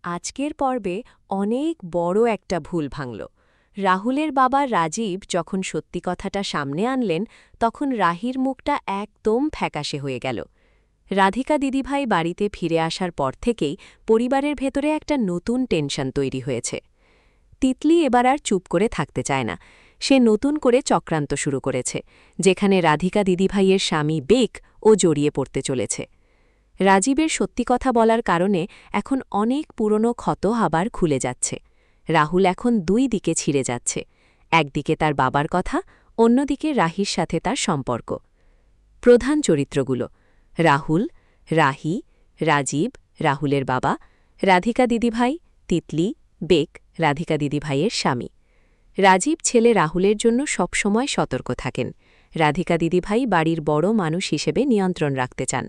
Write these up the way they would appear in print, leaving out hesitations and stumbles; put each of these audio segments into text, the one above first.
আজকের পর্বে অনেক বড় একটা ভুল ভাঙল। রাহুলের বাবা রাজীব যখন সত্যি কথাটা সামনে আনলেন তখন রাহির মুখটা একদম ফ্যাকাশে হয়ে গেল। রাধিকা দিদিভাই বাড়িতে ফিরে আসার পর থেকেই পরিবারের ভেতরে একটা নতুন টেনশন তৈরি হয়েছে। তিতলি এবার আর চুপ করে থাকতে চায় না। সে নতুন করে চক্রান্ত শুরু করেছে, যেখানে রাধিকা দিদিভাইয়ের স্বামী বেক ও জড়িয়ে পড়তে চলেছে। রাজীবের সত্যি কথা বলার কারণে এখন অনেক পুরনো ক্ষত আবার খুলে যাচ্ছে। রাহুল এখন দুই দিকে ছিঁড়ে যাচ্ছে, একদিকে তার বাবার কথা, অন্যদিকে রাহির সাথে তার সম্পর্ক। প্রধান চরিত্রগুলো: রাহুল, রাহি, রাজীব, রাহুলের বাবা, রাধিকা দিদিভাই, তিতলি, বেক, রাধিকা দিদিভাইয়ের স্বামী। রাজীব ছেলে রাহুলের জন্য সবসময় সতর্ক থাকেন। রাধিকা দিদিভাই বাড়ির বড় মানুষ হিসেবে নিয়ন্ত্রণ রাখতে চান।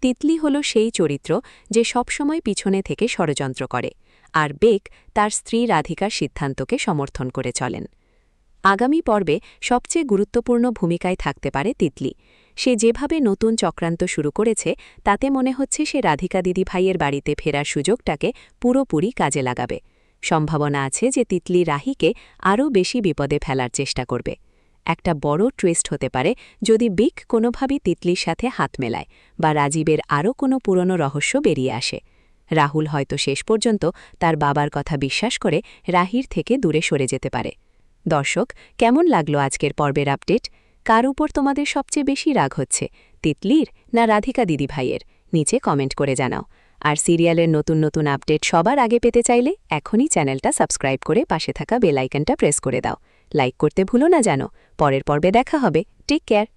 তিতলি হল সেই চরিত্র যে সবসময় পিছনে থেকে ষড়যন্ত্র করে, আর বেক তার স্ত্রী রাধিকার সিদ্ধান্তকে সমর্থন করে চলেন। আগামী পর্বে সবচেয়ে গুরুত্বপূর্ণ ভূমিকায় থাকতে পারে তিতলি। সে যেভাবে নতুন চক্রান্ত শুরু করেছে তাতে মনে হচ্ছে সে রাধিকা দিদিভাইয়ের বাড়িতে ফেরার সুযোগটাকে পুরোপুরি কাজে লাগাবে। সম্ভাবনা আছে যে তিতলি রাহিকে আরও বেশি বিপদে ফেলার চেষ্টা করবে। একটা বড় টুইস্ট হতে পারে যদি বিক কোনোভাবেই তিতলির সাথে হাত মেলায় বা রাজীবের আরও কোনো পুরনো রহস্য বেরিয়ে আসে। রাহুল হয়তো শেষ পর্যন্ত তার বাবার কথা বিশ্বাস করে রাহির থেকে দূরে সরে যেতে পারে। দর্শক, কেমন লাগলো আজকের পর্বের আপডেট? কার উপর তোমাদের সবচেয়ে বেশি রাগ হচ্ছে, তিতলির না রাধিকা দিদিভাইয়ের? নিচে কমেন্ট করে জানাও। আর সিরিয়ালের নতুন নতুন আপডেট সবার আগে পেতে চাইলে এখনই চ্যানেলটা সাবস্ক্রাইব করে পাশে থাকা বেল আইকনটা প্রেস করে দাও। লাইক করতে ভুলো না যেন। পরের পর্বে দেখা হবে। Take care.